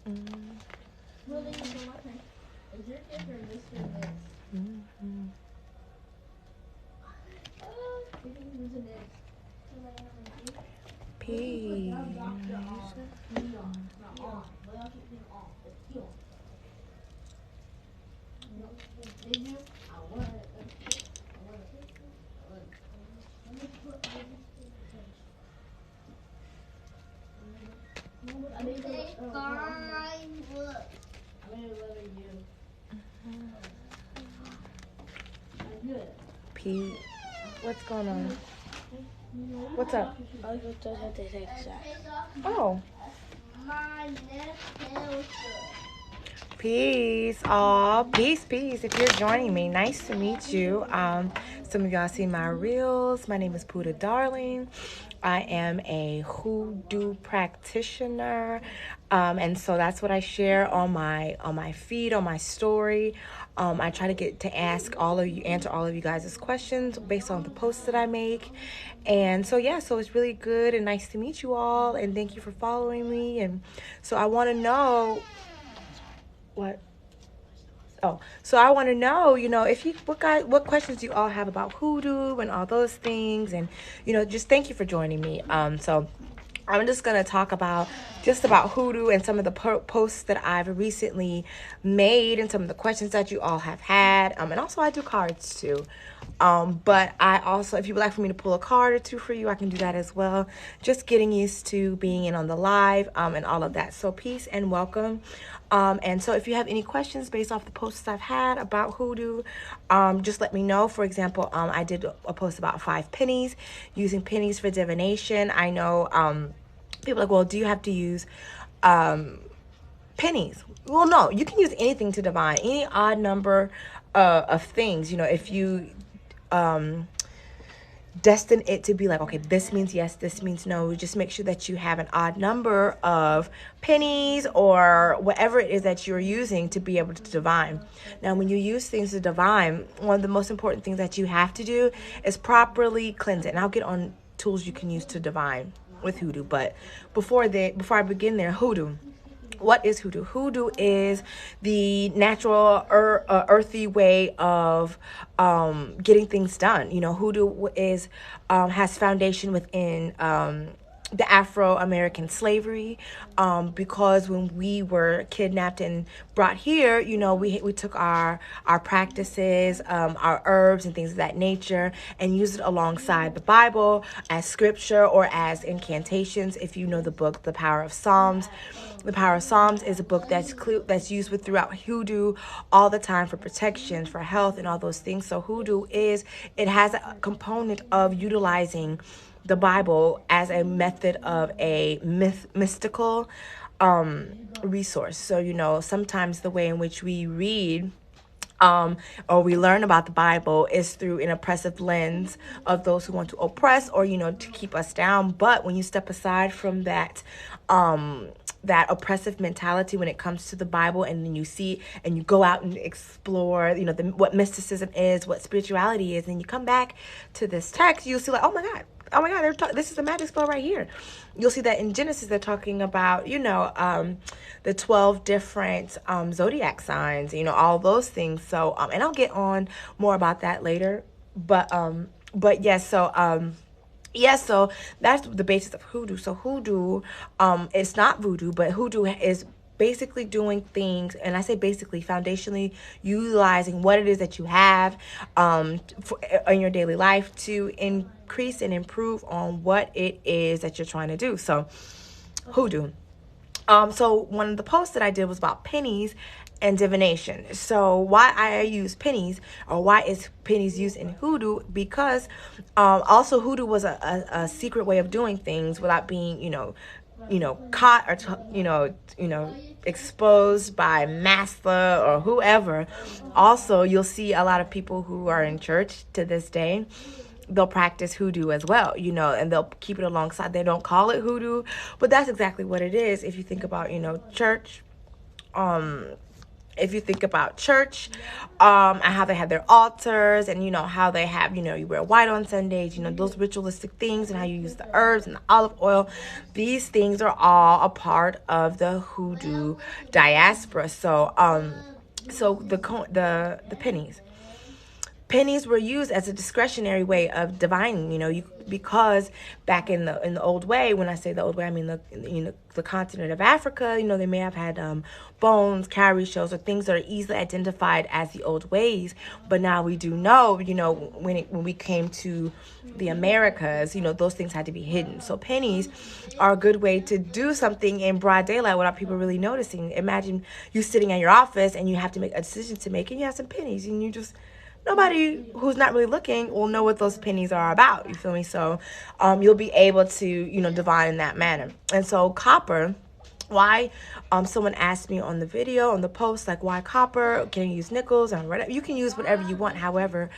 Really, is your gift or just your next? Peace. Did you? Pete, what's going on? What's up? Oh. Peace. Aw, peace. If you're joining me, nice to meet you. Some of y'all see my reels. My name is Puda Darling. I am a hoodoo practitioner. And so that's what I share on my feed, on my story. I try to get to answer all of you guys' questions based on the posts that I make. And so, yeah, so it's really good and nice to meet you all. And thank you for following me. And so I want to know what. Oh, so I want to know, if you what questions do you all have about hoodoo and all those things, and just thank you for joining me. So I'm just going to talk about hoodoo and some of the posts that I've recently made and some of the questions that you all have had. And also I do cards too. But I also, if you would like for me to pull a card or two for you, I can do that as well. Just getting used to being in on the live, and all of that. So peace and welcome. And so if you have any questions based off the posts I've had about hoodoo, just let me know. For example, I did a post about 5 pennies, using pennies for divination. I know people are like, well, do you have to use pennies? Well, no, you can use anything to divine, any odd number of things. If you destine it to be like, okay, this means yes, this means no. Just make sure that you have an odd number of pennies or whatever it is that you're using to be able to divine. Now, when you use things to divine, one of the most important things that you have to do is properly cleanse it. And I'll get on tools you can use to divine with hoodoo. But before I begin there, hoodoo. What is hoodoo? Hoodoo is the natural earthy way of getting things done. Hoodoo has foundation within the Afro-American slavery, because when we were kidnapped and brought here, we took our practices, our herbs and things of that nature, and used it alongside the Bible as scripture or as incantations. If you know the book, The Power of Psalms. The Power of Psalms is a book that's used throughout hoodoo all the time for protection, for health, and all those things. So hoodoo it has a component of utilizing the Bible as a method of a mystical resource. So, sometimes the way in which we read or we learn about the Bible is through an oppressive lens of those who want to oppress or, to keep us down. But when you step aside from that oppressive mentality when it comes to the Bible, and then you see and you go out and explore, what mysticism is, what spirituality is, and you come back to this text, you'll see like, oh my God, this is a magic spell right here. You'll see that in Genesis, they're talking about, the 12 different zodiac signs, all those things. So, and I'll get on more about that later. But yes, so that's the basis of hoodoo. So hoodoo, it's not voodoo, but hoodoo is basically doing things, and I say basically, foundationally utilizing what it is that you have in your daily life to increase and improve on what it is that you're trying to do. So hoodoo. So one of the posts that I did was about pennies and divination. So why I use pennies, or why is pennies used in hoodoo? Because also hoodoo was a secret way of doing things without being, caught or exposed by master or whoever. Also, you'll see a lot of people who are in church to this day, they'll practice hoodoo as well, and they'll keep it alongside. They don't call it hoodoo, but that's exactly what it is. If you think about, church, if you think about church, and how they have their altars, and how they have, you wear white on Sundays, those ritualistic things, and how you use the herbs and the olive oil, these things are all a part of the Hoodoo diaspora. So the pennies were used as a discretionary way of divining, because back in the old way, when I say the old way, I mean the continent of Africa, they may have had bones, cowrie shells, or things that are easily identified as the old ways. But now we do know, when we came to the Americas, those things had to be hidden. So pennies are a good way to do something in broad daylight without people really noticing. Imagine you sitting at your office and you have to make a decision to make, and you have some pennies, and you just, nobody who's not really looking will know what those pennies are about. You feel me? So you'll be able to, divine in that manner. And so copper, why someone asked me on the video, on the post, like, why copper? Can you use nickels or whatever? You can use whatever you want. However,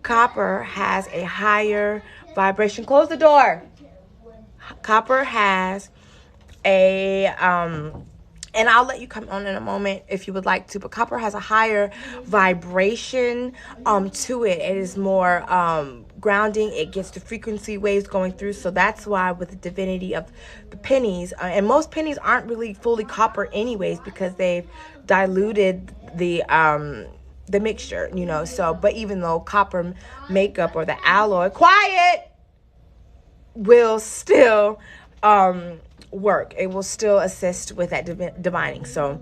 copper has a higher vibration. Close the door. Copper has a and I'll let you come on in a moment if you would like to, but copper has a higher vibration to it. It is more grounding. It gets the frequency waves going through. So that's why with the divinity of the pennies, and most pennies aren't really fully copper anyways, because they've diluted the mixture, so, but even though copper makeup or the alloy, quiet, will still work. It will still assist with that divining. So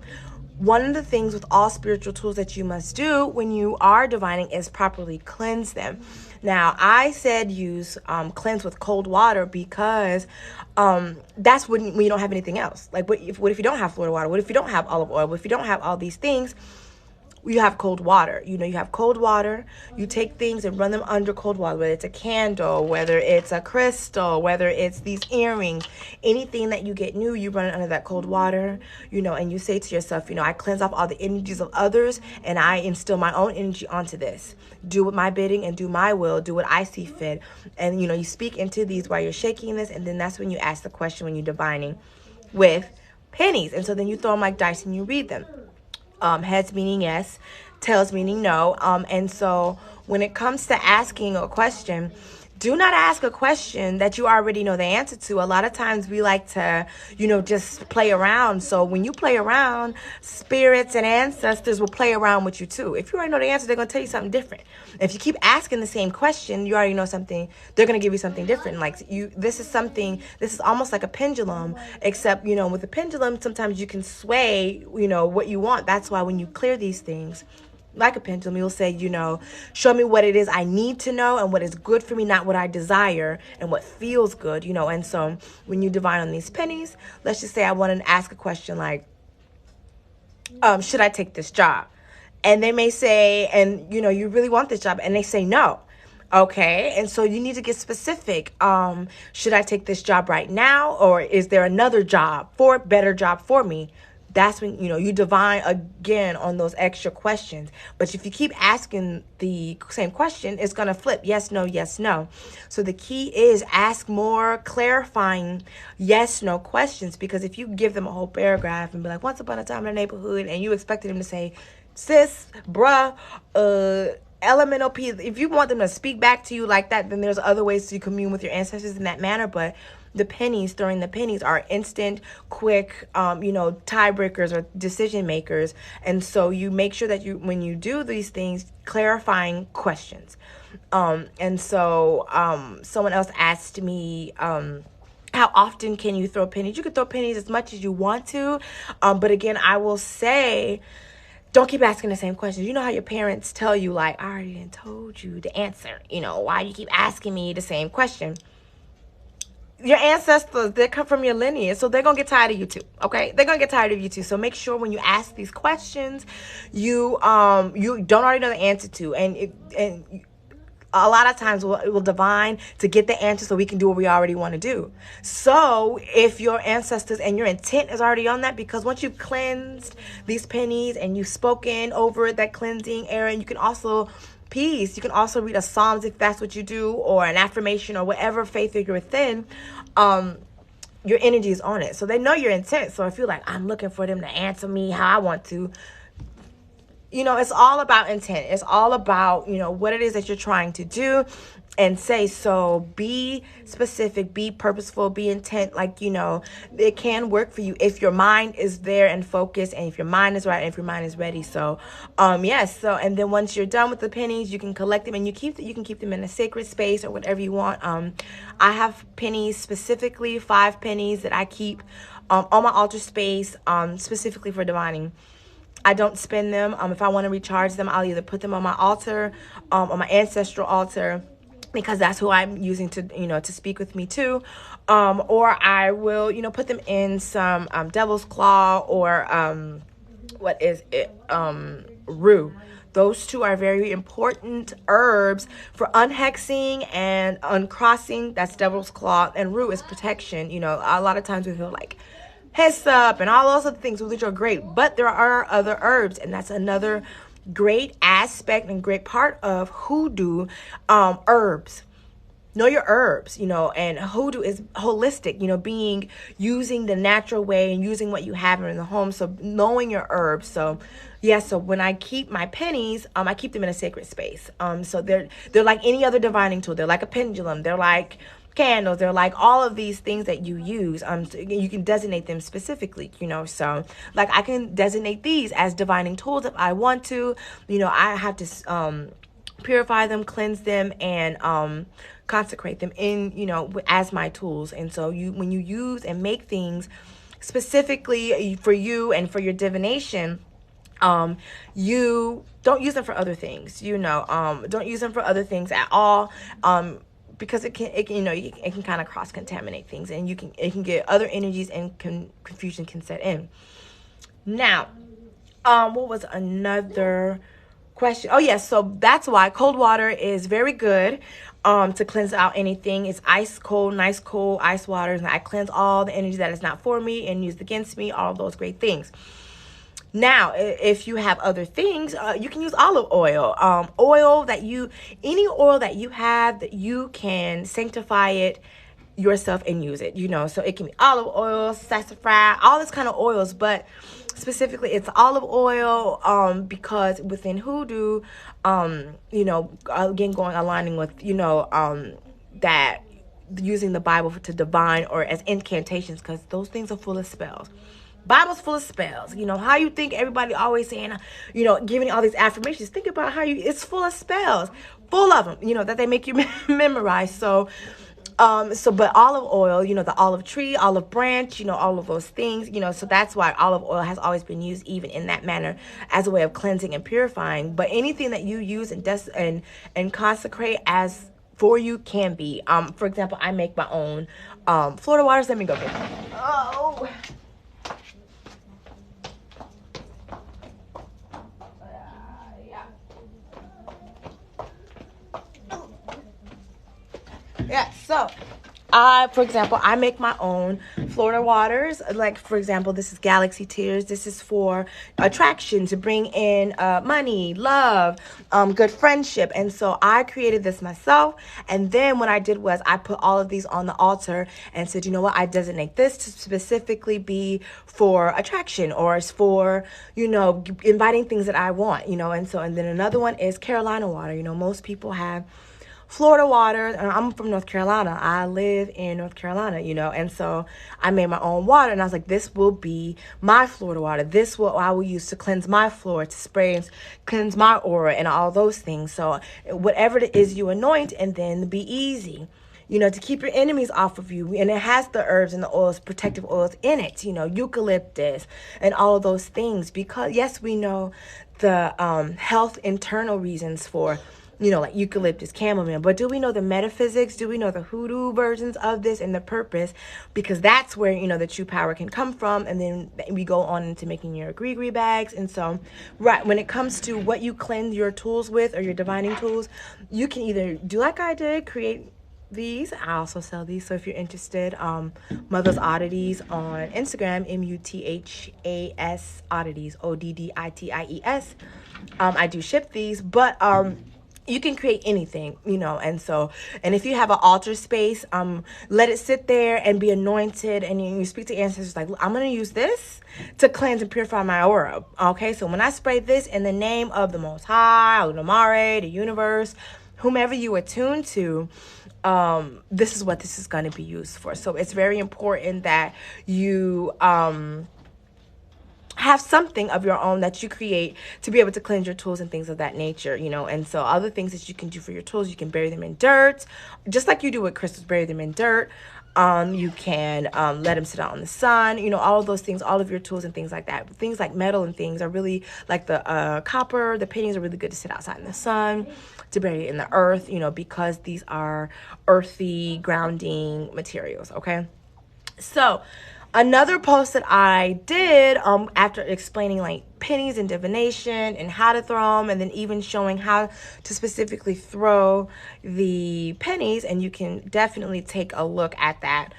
one of the things with all spiritual tools that you must do when you are divining is properly cleanse them. Now, I said use cleanse with cold water because that's when you don't have anything else. Like, what if you don't have Florida water? What if you don't have olive oil? What if you don't have all these things? You have cold water. You have cold water. You take things and run them under cold water, whether it's a candle, whether it's a crystal, whether it's these earrings, anything that you get new, you run it under that cold water, and you say to yourself, I cleanse off all the energies of others and I instill my own energy onto this. Do what my bidding and do my will, do what I see fit. And, you speak into these while you're shaking this, and then that's when you ask the question when you're divining with pennies. And so then you throw them like dice and you read them. Heads meaning yes, tails meaning no. And so when it comes to asking a question, do not ask a question that you already know the answer to. A lot of times we like to, just play around. So when you play around, spirits and ancestors will play around with you too. If you already know the answer, they're going to tell you something different. If you keep asking the same question, you already know something, they're going to give you something different. Like this is almost like a pendulum, except, with a pendulum, sometimes you can sway, what you want. That's why when you clear these things, like a pendulum, you'll say, show me what it is I need to know and what is good for me, not what I desire and what feels good, And so when you divine on these pennies, let's just say I want to ask a question like, should I take this job? And they may say, and you really want this job, and they say no. Okay, and so you need to get specific. Should I take this job right now, or is there another better job for me? That's when, you divine again on those extra questions. But if you keep asking the same question, it's going to flip. Yes, no, yes, no. So the key is ask more clarifying yes, no questions. Because if you give them a whole paragraph and be like, once upon a time in the neighborhood, and you expected them to say, sis, bruh, elemental P, if you want them to speak back to you like that, then there's other ways to commune with your ancestors in that manner. But the pennies, throwing the pennies, are instant, quick, tiebreakers or decision makers. And so you make sure that when you do these things, clarifying questions. And so someone else asked me, how often can you throw pennies? You can throw pennies as much as you want to. But again, I will say, don't keep asking the same questions. You know how your parents tell you, like, I already told you the answer. Why you keep asking me the same question? Your ancestors, they come from your lineage, so they're going to get tired of you too, okay? They're going to get tired of you too. So make sure when you ask these questions, you don't already know the answer to. And a lot of times we'll divine to get the answer so we can do what we already want to do. So if your ancestors and your intent is already on that, because once you've cleansed these pennies and you've spoken over that cleansing air, and you can also read a Psalms if that's what you do, or an affirmation, or whatever faith you're within. Your energy is on it. So they know your intent. So if you're like, I'm looking for them to answer me how I want to, it's all about intent. It's all about, what it is that you're trying to do and say. So be specific, be purposeful, be intent. Like, it can work for you if your mind is there and focused, and if your mind is right, and if your mind is ready. So, yes. So, and then once you're done with the pennies, you can collect them, and you can keep them in a sacred space or whatever you want. I have pennies, specifically 5 pennies that I keep on my altar space, specifically for divining. I don't spend them. If I want to recharge them, I'll either put them on my altar, on my ancestral altar, because that's who I'm using to, to speak with me too. Or I will, put them in some devil's claw or what is it? Rue. Those 2 are very important herbs for unhexing and uncrossing. That's devil's claw, and rue is protection. A lot of times we feel like heads up and all those other things, which are great, but there are other herbs, and that's another great aspect and great part of hoodoo. Herbs. Know your herbs, and hoodoo is holistic, using the natural way and using what you have in the home. So knowing your herbs. So so when I keep my pennies, I keep them in a sacred space. So they're like any other divining tool. They're like a pendulum. They're like candles. They're like all of these things that you use. So you can designate them specifically, so like I can designate these as divining tools if I want to. I have to purify them, cleanse them, and consecrate them in, as my tools. And so when you use and make things specifically for you and for your divination, you don't use them for other things, don't use them for other things at all. Because it can kind of cross contaminate things, and it can get other energies, and confusion can set in. Now, what was another question? Oh yes, so that's why cold water is very good to cleanse out anything. It's ice cold, nice cold ice water, and I cleanse all the energy that is not for me and used against me, all of those great things. Now, if you have other things, you can use olive oil. Any oil that you have, that you can sanctify it yourself and use it, So it can be olive oil, sassafras, all this kind of oils, but specifically it's olive oil, because within hoodoo, again, aligning with, that using the Bible to divine or as incantations, because those things are full of spells. Bible's full of spells. How you think everybody always saying, giving all these affirmations. Think about it's full of spells, full of them, that they make you memorize. So, but olive oil, the olive tree, olive branch, all of those things, so that's why olive oil has always been used even in that manner as a way of cleansing and purifying. But anything that you use and consecrate as for you can be. For example, I make my own Florida waters. Let me go get them. Oh. Yeah, so for example, I make my own Florida waters. Like, for example, this is Galaxy Tears. This is for attraction, to bring in money, love, good friendship. And so I created this myself. And then what I did was I put all of these on the altar and said, I designate this to specifically be for attraction, or it's for, inviting things that I want, and then another one is Carolina water. Most people have Florida water, and I'm from North Carolina. I live in North Carolina, and so I made my own water, and I was like, this will be my Florida water. This will I will use to cleanse my floor, to spray and cleanse my aura, and all those things. So whatever it is you anoint, and then be easy, to keep your enemies off of you. And it has the herbs and the oils, protective oils in it, eucalyptus and all of those things. Because yes, we know the health internal reasons for, like eucalyptus, chamomile. But do we know the metaphysics? Do we know the hoodoo versions of this and the purpose? Because that's where, the true power can come from. And then we go on into making your gree bags. And so, right, when it comes to what you cleanse your tools with, or your divining tools, you can either do like I did, create these. I also sell these. So if you're interested, Mother's Oddities on Instagram, MUTHAS Oddities, ODDITIES. I do ship these, but you can create anything, and so, and if you have an altar space, let it sit there and be anointed, and you speak to ancestors like, I'm going to use this to cleanse and purify my aura. Okay, so when I spray this in the name of the Most High, Unamare, the universe, whomever you attune to, this is what this is going to be used for. So it's very important that you have something of your own that you create to be able to cleanse your tools and things of that nature, and so other things that you can do for your tools, you can bury them in dirt, just like you do with crystals, bury them in dirt. You can let them sit out in the sun, all of those things, all of your tools and things like that. Things like metal and things are really, like the copper, the pennies are really good to sit outside in the sun, to bury it in the earth, because these are earthy, grounding materials, okay? So another post that I did after explaining like pennies and divination and how to throw them, and then even showing how to specifically throw the pennies, and you can definitely take a look at that,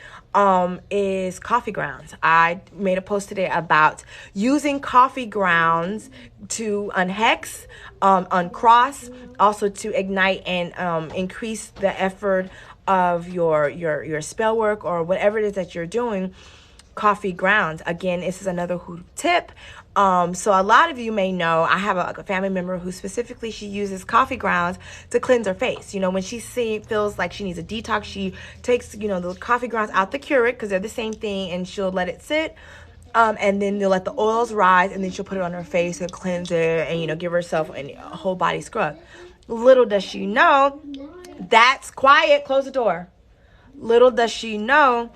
is coffee grounds. I made a post today about using coffee grounds to unhex, uncross, also to ignite and increase the effort of your spell work or whatever it is that you're doing. Coffee grounds. Again, this is another Hoodoo tip. So a lot of you may know, I have a family member who specifically, she uses coffee grounds to cleanse her face. When she feels like she needs a detox, she takes, the coffee grounds out the Keurig, because they're the same thing, and she'll let it sit. And then they'll let the oils rise, and then she'll put it on her face and cleanse it, and, give herself a whole body scrub. Little does she know, that's quiet, close the door. Little does she know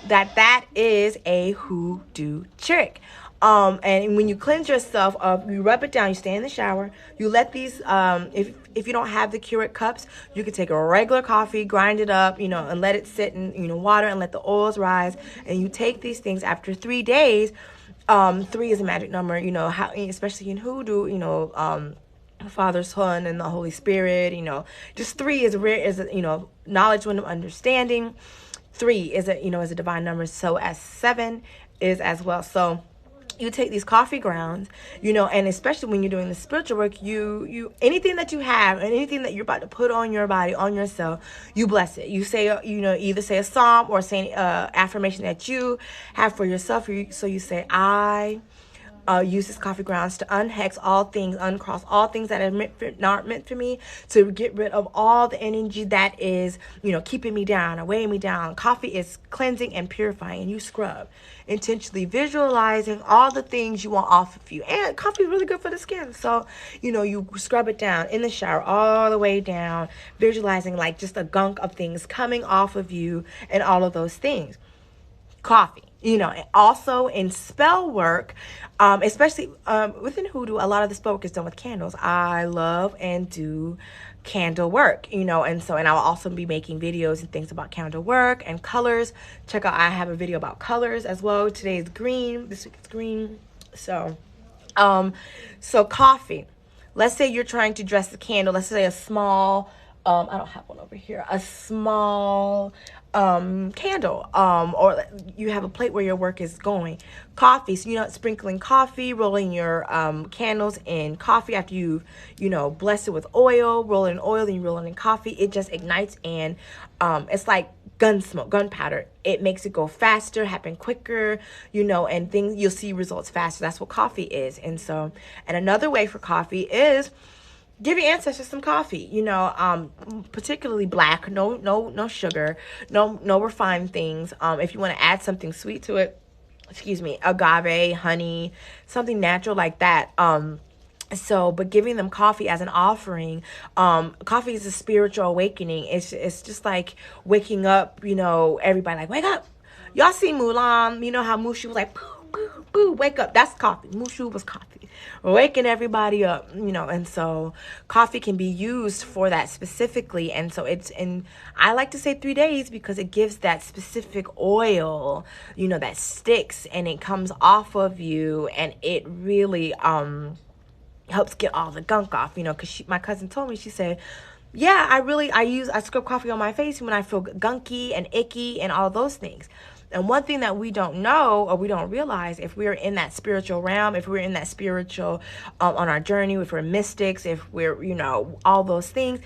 that is a hoodoo trick. And when you cleanse yourself, you rub it down, you stay in the shower, you let these, if you don't have the Keurig cups, you can take a regular coffee, grind it up, and let it sit in, water, and let the oils rise. And you take these things after 3 days. 3 is a magic number, how, especially in hoodoo, Father, Son, and the Holy Spirit, just 3 is knowledge, wisdom, understanding. 3 is a divine number, so as 7 is as well. So you take these coffee grounds, and especially when you're doing the spiritual work, you anything that you have and anything that you're about to put on your body, on yourself, you bless it. You say, either say a psalm or say affirmation that you have for yourself. So you say, I use this coffee grounds to unhex all things, uncross all things that are not meant for me, to get rid of all the energy that is, keeping me down or weighing me down. Coffee is cleansing and purifying, and you scrub, intentionally visualizing all the things you want off of you. And coffee is really good for the skin. So, you scrub it down in the shower all the way down, visualizing like just a gunk of things coming off of you and all of those things. Coffee. And also in spell work, especially within hoodoo, a lot of the spell work is done with candles. I love and do candle work, and I'll also be making videos and things about candle work and colors. Check out, I have a video about colors as well. Today is green, this week it's green. So coffee. Let's say you're trying to dress the candle. Let's say a small, I don't have one over here, a small candle, or you have a plate where your work is going. Coffee, so sprinkling coffee, rolling your candles in coffee after you've blessed it with oil, roll it in oil, then you roll it in coffee. It just ignites, and it's like gunpowder. It makes it go faster, happen quicker, and things, you'll see results faster. That's what coffee is. And another way for coffee is give your ancestors some coffee, particularly black, no sugar, no refined things. If you want to add something sweet to it, agave, honey, something natural like that. But giving them coffee as an offering, coffee is a spiritual awakening. It's just like waking up, everybody like, wake up. Y'all see Mulan, how Mushu was like, boo, boo, boo, wake up. That's coffee. Mushu was coffee. Waking everybody up, and so coffee can be used for that specifically. And so I like to say 3 days because it gives that specific oil, that sticks and it comes off of you, and it really, helps get all the gunk off, because my cousin told me, she said, yeah, I scrub coffee on my face when I feel gunky and icky and all those things. And one thing that we don't know or we don't realize, if we're in that spiritual realm, if we're in that spiritual on our journey, if we're mystics, if we're, all those things,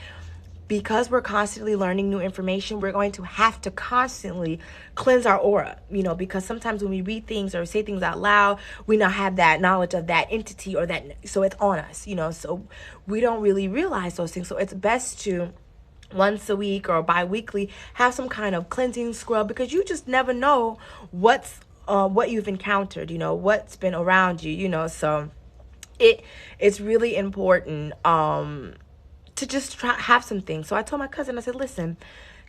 because we're constantly learning new information, we're going to have to constantly cleanse our aura, because sometimes when we read things or say things out loud, we now have that knowledge of that entity or that, so it's on us, so we don't really realize those things. So it's best to once a week or bi-weekly have some kind of cleansing scrub, because you just never know what you've encountered, what's been around you, so it's really important to just have some things. So I told my cousin, I said, listen,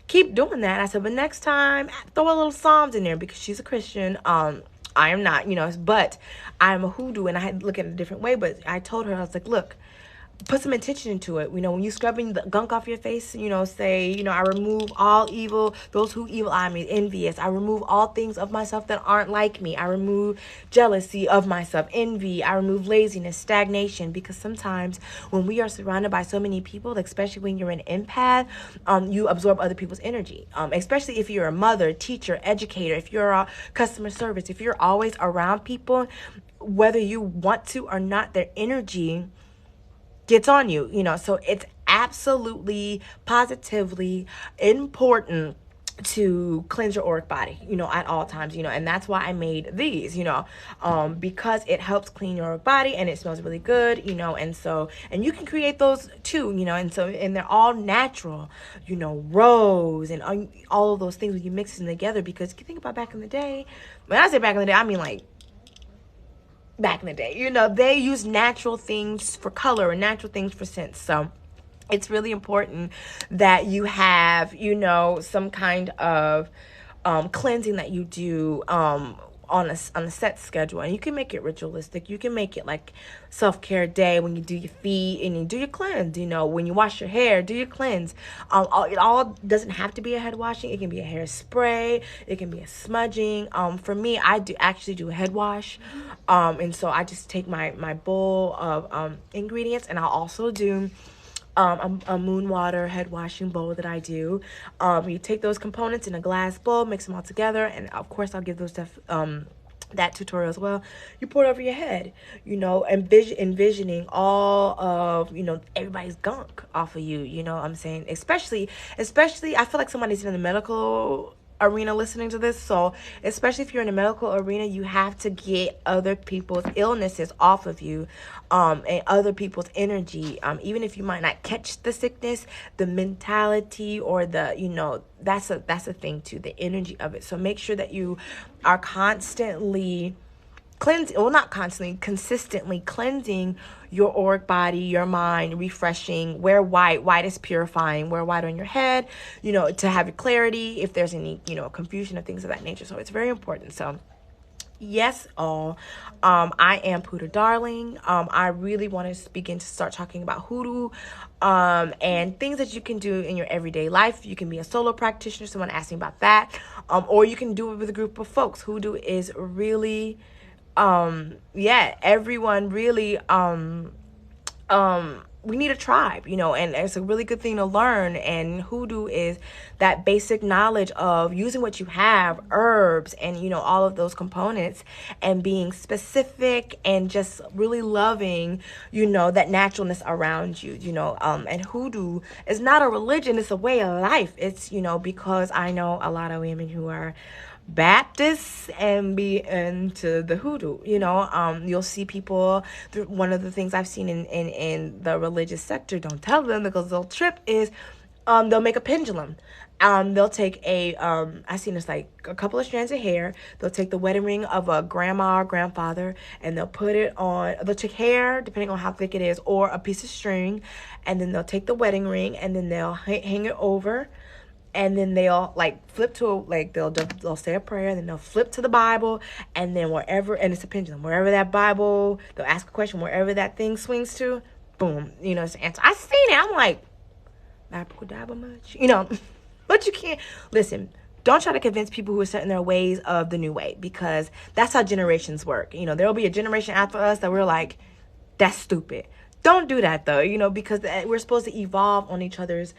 keep doing that. I said, but next time throw a little Psalms in there, because she's a Christian. I am not, but I'm a hoodoo, and I had to look at it a different way. But I told her, I was like, look, put some intention into it. When you scrubbing the gunk off your face, say, I remove all evil, those who evil eye me, envious. I remove all things of myself that aren't like me. I remove jealousy of myself, envy. I remove laziness, stagnation, because sometimes when we are surrounded by so many people, especially when you're an empath, you absorb other people's energy, especially if you're a mother, teacher, educator, if you're a customer service, if you're always around people, whether you want to or not, their energy gets on you, so it's absolutely positively important to cleanse your auric body, at all times, and that's why I made these, because it helps clean your auric body and it smells really good, and you can create those too, and they're all natural, rose and all of those things when you mix them together. Because if you think about back in the day, when I say back in the day, I mean like back in the day, they use natural things for color and natural things for scent. So it's really important that you have, some kind of cleansing that you do on a set schedule. And you can make it ritualistic. You can make it like self-care day when you do your feet and you do your cleanse. When you wash your hair, do your cleanse. It all doesn't have to be a head washing. It can be a hairspray. It can be a smudging. For me, I actually do a head wash. And so I just take my bowl of ingredients, and I'll also do a moon water head washing bowl that I do. You take those components in a glass bowl, mix them all together, and of course I'll give those stuff that tutorial as well. You pour it over your head, envisioning all of everybody's gunk off of you. What I'm saying, especially I feel like somebody's in the medical arena listening to this, so especially if you're in the medical arena, you have to get other people's illnesses off of you, and other people's energy, even if you might not catch the sickness, the mentality or the that's a thing too, the energy of it. So make sure that you are constantly consistently cleansing your auric body, your mind, refreshing. Wear white. White is purifying. Wear white on your head, to have clarity if there's any, confusion or things of that nature. So it's very important. So yes, all. I am Poodle Darling. I really want to begin to start talking about hoodoo, and things that you can do in your everyday life. You can be a solo practitioner. Someone asked me about that. Or you can do it with a group of folks. Hoodoo is really, everyone really, we need a tribe, and it's a really good thing to learn. And hoodoo is that basic knowledge of using what you have, herbs and, all of those components, and being specific and just really loving, that naturalness around you, and hoodoo is not a religion. It's a way of life. It's, because I know a lot of women who are Baptists and be into the hoodoo, you'll see people, one of the things I've seen in the religious sector, don't tell them because they'll trip, is they'll make a pendulum. They'll take I seen this like a couple of strands of hair. They'll take the wedding ring of a grandma or grandfather, and they'll put it on, they'll take hair, depending on how thick it is, or a piece of string, and then they'll take the wedding ring and then they'll hang it over. And then they'll flip to they'll say a prayer, and then they'll flip to the Bible, and then wherever, and it's a pendulum, wherever that Bible, they'll ask a question, wherever that thing swings to, boom, it's the answer. I seen it. I'm like, Bible much, but you can't listen. Don't try to convince people who are set in their ways of the new way, because that's how generations work. There will be a generation after us that we're like, that's stupid. Don't do that though, because we're supposed to evolve on each other's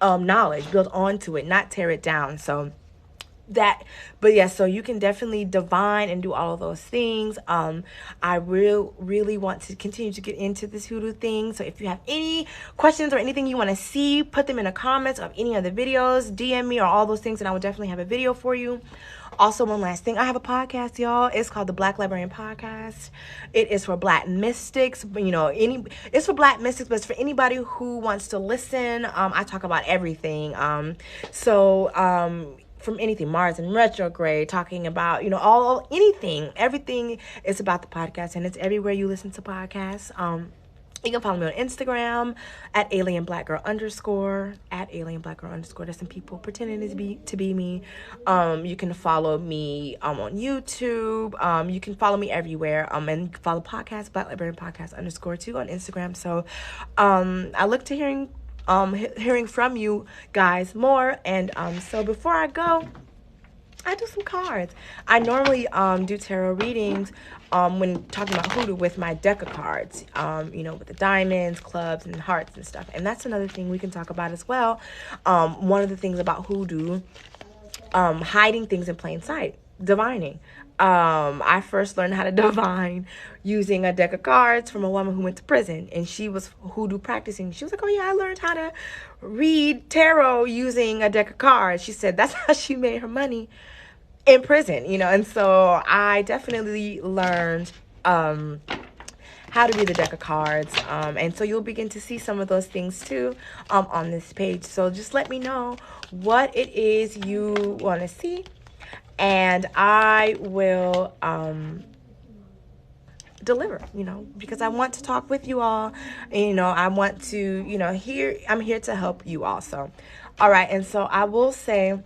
knowledge, build onto it, not tear it down. So So you can definitely divine and do all of those things. I really want to continue to get into this hoodoo thing. So if you have any questions or anything you want to see, put them in the comments of any of the videos, DM me or all those things, and I will definitely have a video for you. Also, one last thing, I have a podcast, y'all. It's called the Black Librarian Podcast. It is for Black mystics. It's for Black mystics, but it's for anybody who wants to listen. I talk about everything. From anything, Mars in retrograde, talking about, everything is about the podcast, and it's everywhere you listen to podcasts. You can follow me on Instagram at alienblackgirl_, at alienblackgirl_. There's some people pretending to be me. You can follow me on YouTube. You can follow me everywhere. And follow podcast, Black Librarian Podcast _2 on Instagram. So I look to hearing from you guys more. And so before I go, I do some cards. I normally do tarot readings when talking about hoodoo with my deck of cards, with the diamonds, clubs, and hearts and stuff. And that's another thing we can talk about as well. One of the things about hoodoo, hiding things in plain sight, divining. I first learned how to divine using a deck of cards from a woman who went to prison, and she was hoodoo practicing. She was like, oh yeah, I learned how to read tarot using a deck of cards. She said that's how she made her money in prison, and so I definitely learned how to read the deck of cards, and so you'll begin to see some of those things too on this page. So just let me know what it is you want to see, and I will deliver, because I want to talk with you all. I want to, I'm here to help you also. All right, and so I will say,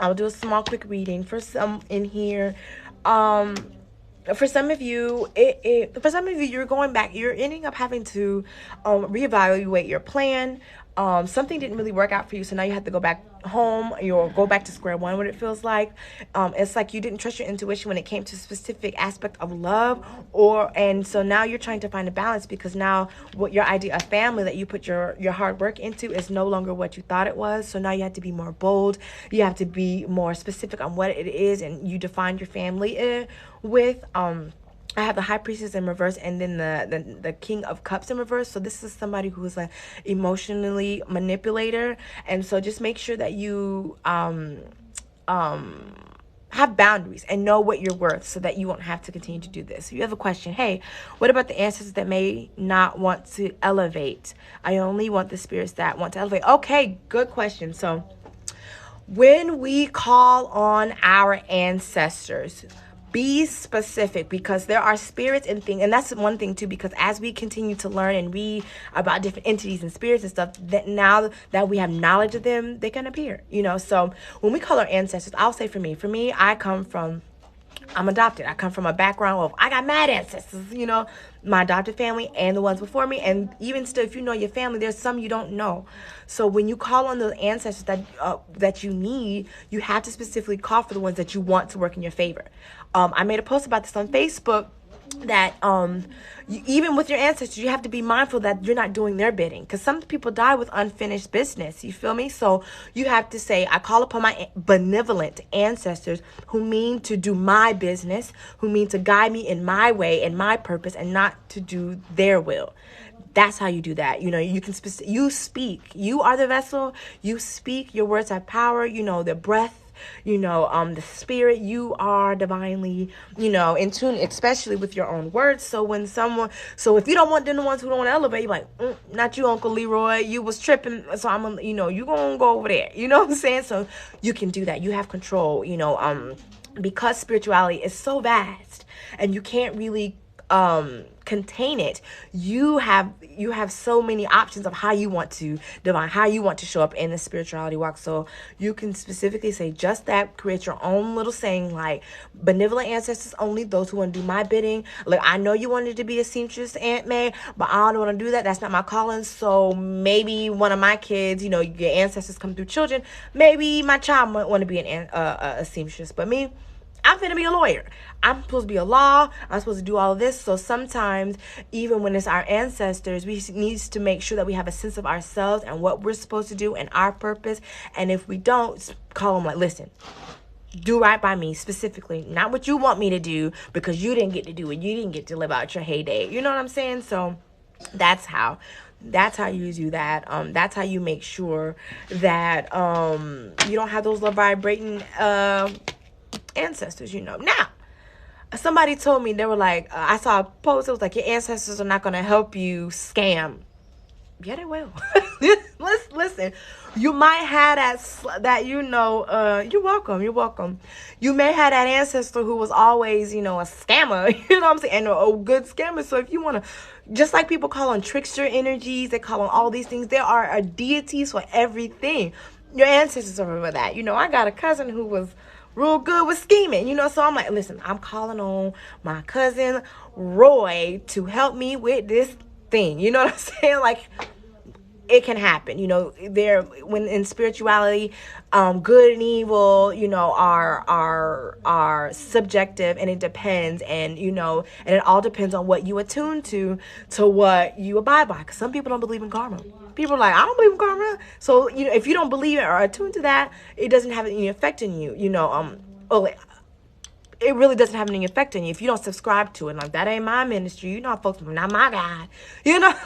I'll do a small quick reading for some in here. For some of you, you're going back, you're ending up having to reevaluate your plan. Something didn't really work out for you, so now you have to go back home. You'll go back to square one, what it feels like. It's like you didn't trust your intuition when it came to a specific aspect of love, and so now you're trying to find a balance, because now what your idea of family that you put your hard work into is no longer what you thought it was. So now you have to be more bold. You have to be more specific on what it is, and you define your family with. I have the High Priestess in reverse, and then the King of Cups in reverse. So this is somebody who is an emotionally manipulator, and so just make sure that you have boundaries and know what you're worth, so that you won't have to continue to do this. So you have a question. Hey, what about the ancestors that may not want to elevate? I only want the spirits that want to elevate. Okay, good question. So when we call on our ancestors, be specific, because there are spirits and things, and that's one thing too, because as we continue to learn and read about different entities and spirits and stuff, that now that we have knowledge of them, they can appear, so when we call our ancestors, I'll say for me, I'm adopted. I come from a background of, I got mad ancestors, my adopted family and the ones before me. And even still, if you know your family, there's some you don't know. So when you call on the ancestors that you need, you have to specifically call for the ones that you want to work in your favor. I made a post about this on Facebook, that even with your ancestors, you have to be mindful that you're not doing their bidding, because some people die with unfinished business. You feel me? So you have to say, I call upon my benevolent ancestors who mean to do my business, who mean to guide me in my way and my purpose, and not to do their will. That's how you do that. You can you speak. You are the vessel. You speak. Your words have power. The breath. The spirit, you are divinely, in tune, especially with your own words. So if you don't want them, the ones who don't want to elevate, you're like, not you, Uncle Leroy, you was tripping. So I'm, you going to go over there. You know what I'm saying? So you can do that. You have control, because spirituality is so vast and you can't really contain it. You have so many options of how you want to divine, how you want to show up in the spirituality walk. So you can specifically say just that, create your own little saying, like, benevolent ancestors only, those who want to do my bidding. Like, I know you wanted to be a seamstress, Aunt May, but I don't want to do that. That's not my calling. So maybe one of my kids, your ancestors come through children, maybe my child might want to be a seamstress, but me, I'm finna be a lawyer. I'm supposed to be a law. I'm supposed to do all of this. So sometimes, even when it's our ancestors, we need to make sure that we have a sense of ourselves and what we're supposed to do and our purpose. And if we don't, call them like, listen, do right by me specifically, not what you want me to do because you didn't get to do it. You didn't get to live out your heyday. You know what I'm saying? So that's how you do that. That's how you make sure that you don't have those low vibrating ancestors, Now, somebody told me, they were like, I saw a post, it was like, your ancestors are not going to help you scam. Yeah, they will. Listen, you might have that you're welcome. You may have that ancestor who was always, a scammer, you know what I'm saying, and a good scammer. So if you want to, just like people call on trickster energies, they call on all these things, there are deities for everything. Your ancestors are for that. I got a cousin who was real good with scheming, so I'm like, listen, I'm calling on my cousin Roy to help me with this thing. You know what I'm saying? Like, it can happen, there, when in spirituality, good and evil, are subjective, and it depends, and and it all depends on what you attune to what you abide by. Because some people don't believe in karma. People are like, I don't believe in karma. So if you don't believe it or attune to that, it doesn't have any effect on you. It really doesn't have any effect on you if you don't subscribe to it. Like, that ain't my ministry. Folks, not my God.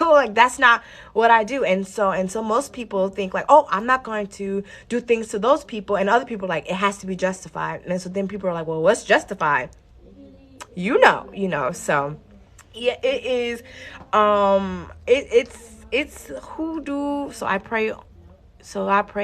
Like, that's not what I do. And so most people think like, oh, I'm not going to do things to those people. And other people are like, it has to be justified. And so then people are like, well, what's justified? So yeah, it is. It's hoodoo. So I pray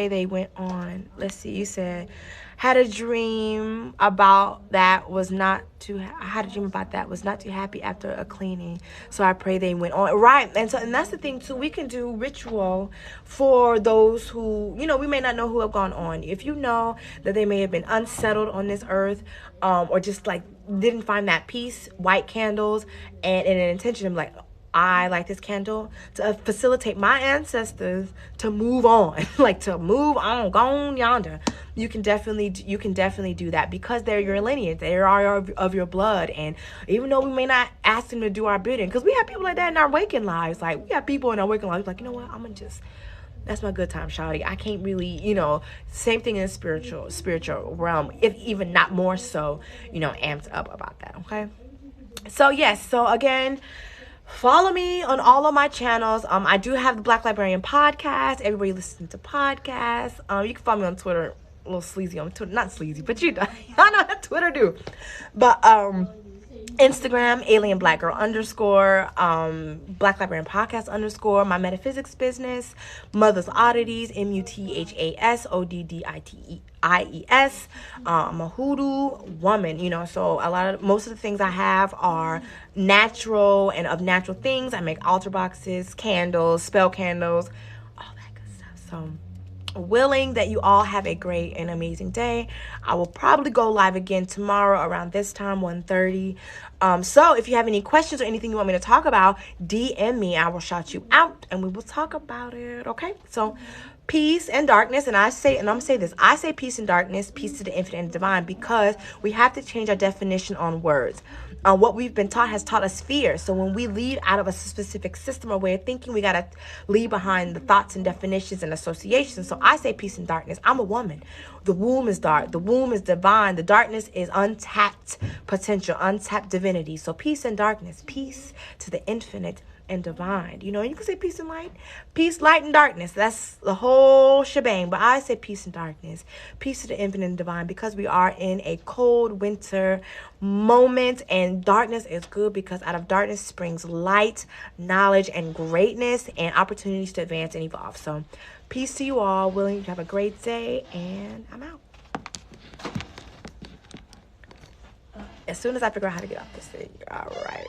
they went on. Let's see. You said, had a dream about that was not too happy after a cleaning. So I pray they went on. Right. And that's the thing too. We can do ritual for those who, we may not know who have gone on. If you know that they may have been unsettled on this earth, or just like didn't find that peace, white candles, and an intention of like, I light this candle to facilitate my ancestors to move on, like to move on, go on yonder. You can definitely do that because they're your lineage. They are of your blood. And even though we may not ask them to do our bidding, because we have people like that in our waking lives. Like, we have people in our waking lives like, you know what, I'm going to just, that's my good time, shawty. I can't really, same thing in the spiritual realm, if even not more so, amped up about that. Okay. So yes. So again, follow me on all of my channels. I do have the Black Librarian podcast. Everybody listens to podcasts. You can follow me on Twitter. A little sleazy on Twitter. Not sleazy, but I know what Twitter do. But Instagram, Alien Black Girl _ Black Librarian Podcast _ my metaphysics business, Mother's Oddities, MUTHASODDITIES. I'm a hoodoo woman, so most of the things I have are natural and of natural things. I make altar boxes, candles, spell candles, all that good stuff. So willing that you all have a great and amazing day. I will probably go live again tomorrow around this time, 1:30. So if you have any questions or anything you want me to talk about, DM me. I will shout you out and we will talk about it. Okay. So peace and darkness. And I'm going to say this. I say peace and darkness, peace to the infinite and divine, because we have to change our definition on words. What we've been taught has taught us fear. So when we leave out of a specific system or way of thinking, we got to leave behind the thoughts and definitions and associations. So I say peace and darkness. I'm a woman. The womb is dark. The womb is divine. The darkness is untapped potential, untapped divinity. So peace and darkness, peace to the infinite and divine. You can say peace and light. Peace, light, and darkness. That's the whole shebang. But I say peace and darkness. Peace to the infinite and divine, because we are in a cold winter moment, and darkness is good because out of darkness springs light, knowledge, and greatness, and opportunities to advance and evolve. So peace to you all. Willing to have a great day, and I'm out. As soon as I figure out how to get off this thing. All right.